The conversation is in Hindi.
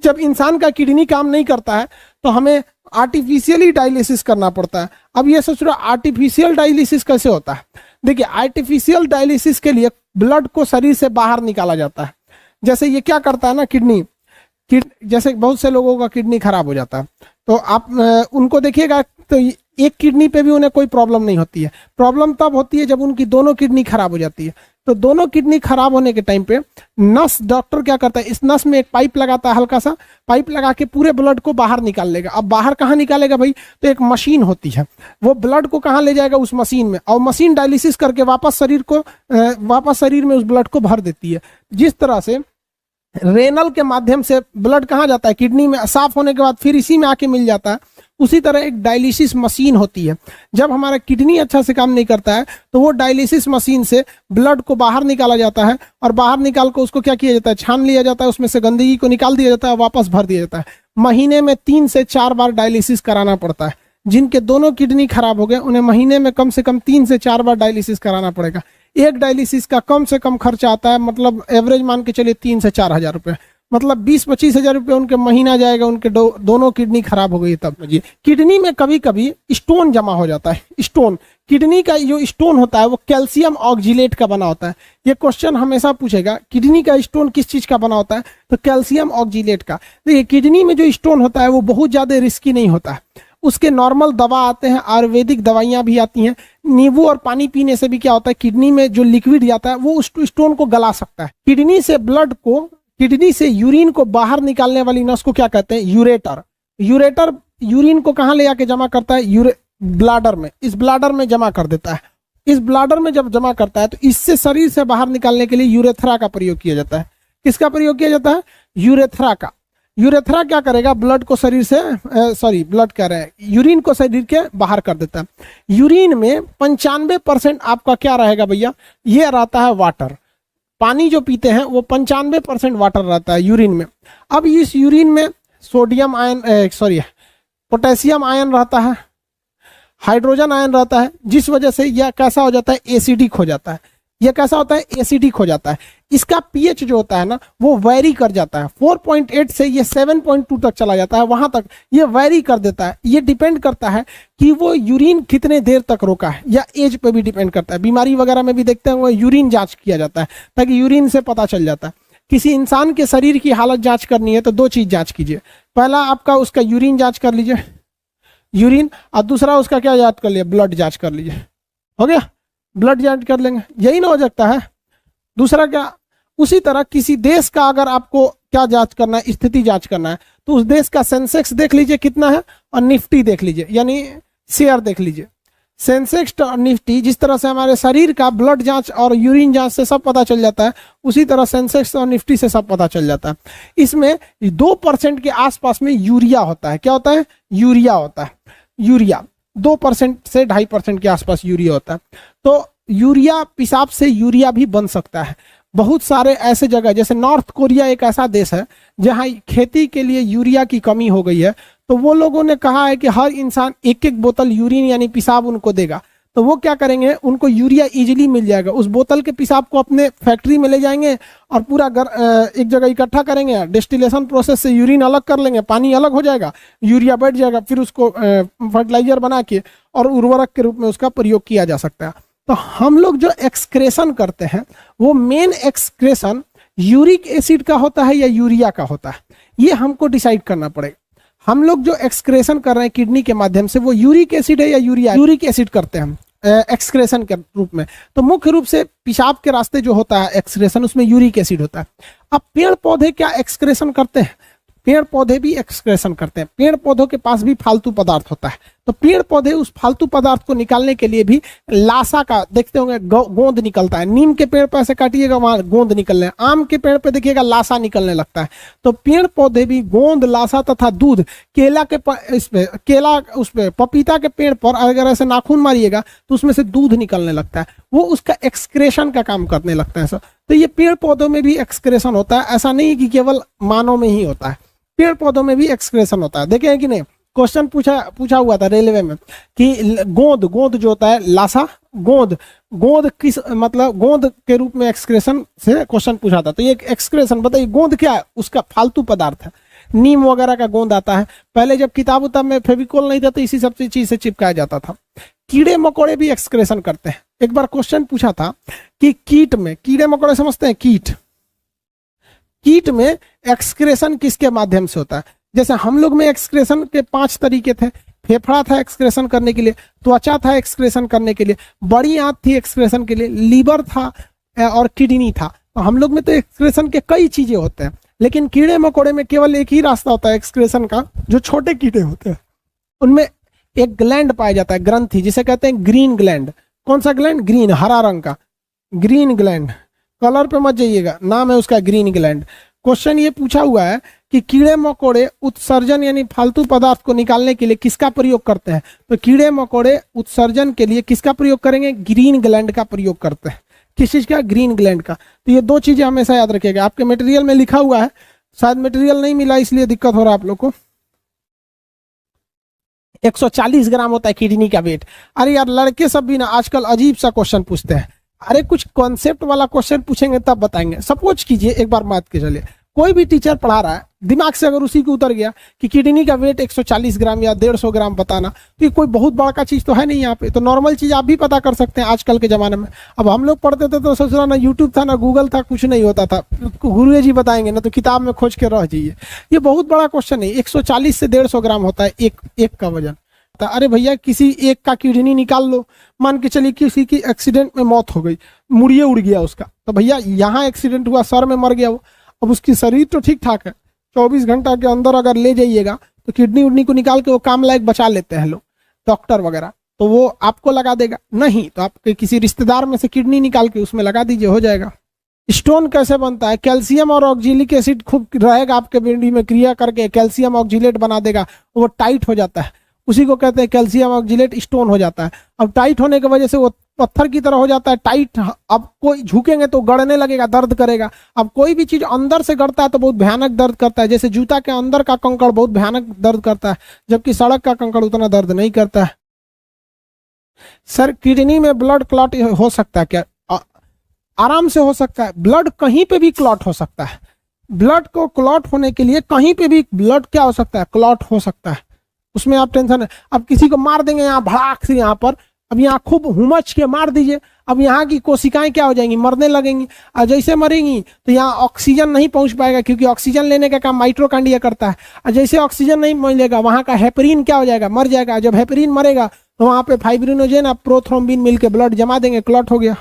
जब इंसान का किडनी काम नहीं करता है तो हमें आर्टिफिशियली डायलिसिस करना पड़ता है। अब ये सोच रहे हो आर्टिफिशियल डायलिसिस कैसे होता है? देखिए, आर्टिफिशियल डायलिसिस के लिए ब्लड को शरीर से बाहर निकाला जाता है। जैसे ये क्या करता है ना, जैसे बहुत से लोगों का किडनी खराब हो जाता है, तो आप उनको देखिएगा तो एक किडनी पे भी उन्हें कोई प्रॉब्लम नहीं होती है। प्रॉब्लम तब होती है जब उनकी दोनों किडनी खराब हो जाती है। तो दोनों किडनी खराब होने के टाइम पे डॉक्टर क्या करता है, इस नस में एक पाइप लगाता है, हल्का सा पाइप लगा के पूरे ब्लड को बाहर निकाल लेगा। अब बाहर कहाँ निकालेगा भाई? तो एक मशीन होती है, वो ब्लड को कहाँ ले जाएगा? उस मशीन में, और मशीन डायलिसिस करके वापस शरीर में उस ब्लड को भर देती है। जिस तरह से रेनल के माध्यम से ब्लड कहाँ जाता है? किडनी में, साफ होने के बाद फिर इसी में आके मिल जाता है। उसी तरह एक डायलिसिस मशीन होती है। जब हमारा किडनी अच्छा से काम नहीं करता है तो वो डायलिसिस मशीन से ब्लड को बाहर निकाला जाता है, और बाहर निकाल कर उसको क्या किया जाता है? छान लिया जाता है, उसमें से गंदगी को निकाल दिया जाता है, वापस भर दिया जाता है। महीने में 3 से 4 बार डायलिसिस कराना पड़ता है। जिनके दोनों किडनी खराब हो गए उन्हें महीने में कम से कम 3 से 4 बार डायलिसिस कराना पड़ेगा। एक डायलिसिस का कम से कम खर्चा आता है, मतलब एवरेज मान के चलिए 3 से 4 हजार रुपये, मतलब 20-25 हजार रुपये उनके महीना जाएगा। उनके दोनों किडनी खराब हो गई तब जी। किडनी में कभी कभी स्टोन जमा हो जाता है। स्टोन, किडनी का जो स्टोन होता है वो कैल्शियम ऑक्जिलेट का बना होता है। ये क्वेश्चन हमेशा पूछेगा, किडनी का स्टोन किस चीज का बना होता है? तो कैल्शियम ऑक्जिलेट का। देखिए, किडनी में जो स्टोन होता है वो बहुत ज्यादा रिस्की नहीं होता है। उसके नॉर्मल दवा आते हैं, आयुर्वेदिक दवाइयां भी आती हैं। नींबू और पानी पीने से भी क्या होता है, किडनी में जो लिक्विड जाता है वो उस स्टोन को गला सकता है। किडनी से यूरिन को बाहर निकालने वाली नस को क्या कहते हैं? यूरेटर। यूरिन को कहाँ ले जाके जमा करता है? ब्लाडर में। इस ब्लाडर में जमा कर देता है। इस ब्लाडर में जब जमा करता है तो इससे शरीर से बाहर निकालने के लिए यूरेथ्रा का प्रयोग किया जाता है। किसका प्रयोग किया जाता है? यूरेथ्रा का। यूरेथ्रा क्या करेगा? ब्लड को शरीर से यूरिन को शरीर के बाहर कर देता है। यूरिन में 95% आपका क्या रहेगा भैया? ये रहता है वाटर। पानी जो पीते हैं वो 95% वाटर रहता है यूरिन में। अब इस यूरिन में पोटेशियम आयन रहता है, हाइड्रोजन आयन रहता है, जिस वजह से यह कैसा हो जाता है? एसिडिक हो जाता है। यह कैसा होता है? एसिडिक हो जाता है। इसका पीएच जो होता है ना वो वैरी कर जाता है। 4.8 से ये 7.2 तक चला जाता है, वहां तक ये वैरी कर देता है। ये डिपेंड करता है कि वो यूरिन कितने देर तक रोका है, या एज पे भी डिपेंड करता है। बीमारी वगैरह में भी देखते हैं वो यूरिन जांच किया जाता है, ताकि यूरिन से पता चल जाता है। किसी इंसान के शरीर की हालत जांच करनी है तो 2 चीज जांच कीजिए। पहला आपका उसका यूरिन जांच कर लीजिए, यूरिन, और दूसरा उसका क्या जांच कर लिया? ब्लड जांच कर लीजिए। हो गया? ब्लड जांच कर लेंगे, यही ना हो सकता है। दूसरा क्या, उसी तरह किसी देश का अगर आपको क्या जांच करना है? स्थिति जांच करना है, तो उस देश का सेंसेक्स देख लीजिए कितना है, और निफ्टी देख लीजिए, यानी शेयर देख लीजिए। सेंसेक्स और निफ्टी, जिस तरह से हमारे शरीर का ब्लड जांच और यूरिन जांच से सब पता चल जाता है, उसी तरह सेंसेक्स और निफ्टी से सब पता चल जाता है। इसमें 2% के आसपास में यूरिया होता है। क्या होता है? यूरिया होता है। यूरिया 2% से 2.5% के आसपास यूरिया होता है। तो यूरिया, पेशाब से यूरिया भी बन सकता है। बहुत सारे ऐसे जगह, जैसे नॉर्थ कोरिया एक ऐसा देश है जहां खेती के लिए यूरिया की कमी हो गई है, तो वो लोगों ने कहा है कि हर इंसान 1-1 बोतल यूरिन यानी पेशाब उनको देगा। तो वो क्या करेंगे? उनको यूरिया इजीली मिल जाएगा। उस बोतल के पेशाब को अपने फैक्ट्री में ले जाएंगे और पूरा एक जगह इकट्ठा करेंगे, डिस्टिलेशन प्रोसेस से यूरिन अलग कर लेंगे, पानी अलग हो जाएगा, यूरिया बैठ जाएगा, फिर उसको फर्टिलाइजर बना के और उर्वरक के रूप में उसका प्रयोग किया जा सकता है। तो हम लोग जो एक्सक्रेशन करते हैं वो मेन एक्सक्रेशन यूरिक एसिड का होता है या यूरिया का होता है, ये हमको डिसाइड करना पड़ेगा। हम लोग जो एक्सक्रेशन कर रहे हैं किडनी के माध्यम से वो यूरिक एसिड है या यूरिया? यूरिक एसिड करते हैं हम एक्सक्रेशन के रूप में। तो मुख्य रूप से पेशाब के रास्ते जो होता है एक्सक्रेशन, उसमें यूरिक एसिड होता है। अब पेड़ पौधे क्या एक्सक्रेशन करते हैं? पेड़ पौधे भी एक्सक्रेशन करते हैं। पेड़ पौधों के पास भी फालतू पदार्थ होता है, तो पेड़ पौधे उस फालतू पदार्थ को निकालने के लिए भी लाशा का, देखते होंगे गोंद निकलता है। नीम के पेड़ पर ऐसे काटिएगा वहां गोंद निकलने, आम के पेड़ पे देखिएगा लाशा निकलने लगता है। तो पेड़ पौधे भी गोंद, लाशा तथा दूध, पपीता के पेड़ पर अगर ऐसे नाखून मारिएगा तो उसमें से दूध निकलने लगता है, वो उसका एक्सक्रेशन का काम करने लगता है। तो ये पेड़ पौधों में भी एक्सक्रेशन होता है, ऐसा नहीं कि केवल मानव में ही होता है, पेड़ पौधों में भी एक्सक्रेशन होता है। देखे हैं कि नहीं? क्वेश्चन पूछा हुआ था रेलवे में कि गोंद जो होता है, लाशा, गोंद किस, मतलब गोंद के रूप में एक्सक्रेशन से क्वेश्चन पूछा था। तो ये एक्सक्रेशन बताइए, गोंद क्या है? उसका फालतू पदार्थ है। नीम वगैरह का गोंद आता है। पहले जब किताब उताब में फेविकोल नहीं था तो इसी सब चीज से चिपकाया जाता था। कीड़े मकोड़े भी एक्सक्रेशन करते हैं। एक बार क्वेश्चन पूछा था कि कीट में, कीड़े मकोड़े समझते हैं, कीट में एक्सक्रेशन किसके माध्यम से होता है? जैसे हम लोग में एक्सक्रेशन के 5 तरीके थे। फेफड़ा था एक्सक्रेशन करने के लिए, त्वचा था एक्सक्रेशन करने के लिए, बड़ी आंत थी एक्सक्रेशन के लिए, लीवर था और किडनी था। तो हम लोग में तो एक्सक्रेशन के कई चीजें होते हैं, लेकिन कीड़े मकोड़े में केवल एक ही रास्ता होता है एक्सक्रेशन का। जो छोटे कीड़े होते हैं उनमें एक ग्लैंड पाया जाता है, ग्रंथि, जिसे कहते हैं ग्रीन ग्लैंड। कौन सा ग्लैंड? ग्रीन, हरा रंग का ग्रीन ग्लैंड। कलर पे मत जाइएगा, नाम है उसका ग्रीन ग्लैंड। क्वेश्चन ये पूछा हुआ है कि कीड़े मकोड़े उत्सर्जन यानी फालतू पदार्थ को निकालने के लिए किसका प्रयोग करते हैं? तो कीड़े मकोड़े उत्सर्जन के लिए किसका प्रयोग करेंगे? ग्रीन ग्लैंड का प्रयोग करते हैं। किस चीज का? ग्रीन ग्लैंड का। तो ये 2 चीजें हमेशा याद रखिएगा। आपके मटेरियल में लिखा हुआ है, शायद मटेरियल नहीं मिला इसलिए दिक्कत हो रहा है आप लोग को। 140 ग्राम होता है किडनी का वेट। अरे यार लड़के सब भी ना आजकल अजीब सा क्वेश्चन पूछते हैं। अरे कुछ कॉन्सेप्ट वाला क्वेश्चन पूछेंगे तब बताएंगे। सपोज कीजिए, एक बार बात के चलिए, कोई भी टीचर पढ़ा रहा है, दिमाग से अगर उसी को उतर गया कि किडनी का वेट 140 ग्राम या 150 ग्राम बताना, तो ये कोई बहुत बड़ा का चीज तो है नहीं यहाँ पे। तो नॉर्मल चीज आप भी पता कर सकते हैं आजकल के जमाने में। अब हम लोग पढ़ते थे तो सोच रहा ना यूट्यूब था ना गूगल था, कुछ नहीं होता था, गुरु जी बताएंगे ना तो किताब में खोज के रह जाइए। ये बहुत बड़ा क्वेश्चन है। 140 से 150 ग्राम होता है एक का वजन। अरे भैया किसी एक का किडनी निकाल लो, मान के चलिए किसी की एक्सीडेंट में मौत हो गई, मुड़िए उड़ गया उसका, तो भैया यहाँ एक्सीडेंट हुआ, सर में मर गया वो। अब उसकी शरीर तो ठीक ठाक है, 24 घंटा के अंदर अगर ले जाइएगा तो किडनी उडनी को निकाल के वो काम लायक बचा लेते हैं लोग, डॉक्टर वगैरह। तो वो आपको लगा देगा, नहीं तो आपके किसी रिश्तेदार में से किडनी निकाल के उसमें लगा दीजिए, हो जाएगा। स्टोन कैसे बनता है? कैल्शियम और ऑक्जेलिक एसिड खूब रहेगा आपके बॉडी में, क्रिया करके कैल्शियम ऑक्जिलेट बना देगा, वो टाइट हो जाता है, उसी को कहते हैं कैल्शियम ऑक्जिलेट स्टोन हो जाता है। अब टाइट होने की वजह से वो पत्थर की तरह हो जाता है टाइट। अब कोई झुकेंगे तो गड़ने लगेगा, दर्द करेगा। अब कोई भी चीज अंदर से गड़ता है तो बहुत भयानक दर्द करता है। जैसे जूता के अंदर का कंकड़ बहुत भयानक दर्द करता है, जबकि सड़क का कंकड़ उतना दर्द नहीं करता है। सर किडनी में ब्लड क्लॉट हो सकता है क्या? आराम से हो सकता है। ब्लड कहीं पे भी क्लॉट हो सकता है। ब्लड को क्लॉट होने के लिए कहीं पे भी ब्लड क्या हो सकता है? क्लॉट हो सकता है, उसमें आप टेंशन है। अब किसी को मार देंगे यहाँ भड़ाक से यहाँ पर, अब यहाँ खूब हुमच के मार दीजिए, अब यहाँ की कोशिकाएं क्या हो जाएंगी? मरने लगेंगी। और जैसे मरेंगी तो यहाँ ऑक्सीजन नहीं पहुंच पाएगा, क्योंकि ऑक्सीजन लेने का काम माइटोकांड्रिया करता है। और जैसे ऑक्सीजन नहीं मिलेगा वहाँ का हेपरिन क्या हो जाएगा? मर जाएगा। जब हेपरिन मरेगा तो वहाँ पे फाइब्रिनोजेन और प्रोथ्रोम्बिन मिलकर ब्लड जमा देंगे, क्लॉट हो गया।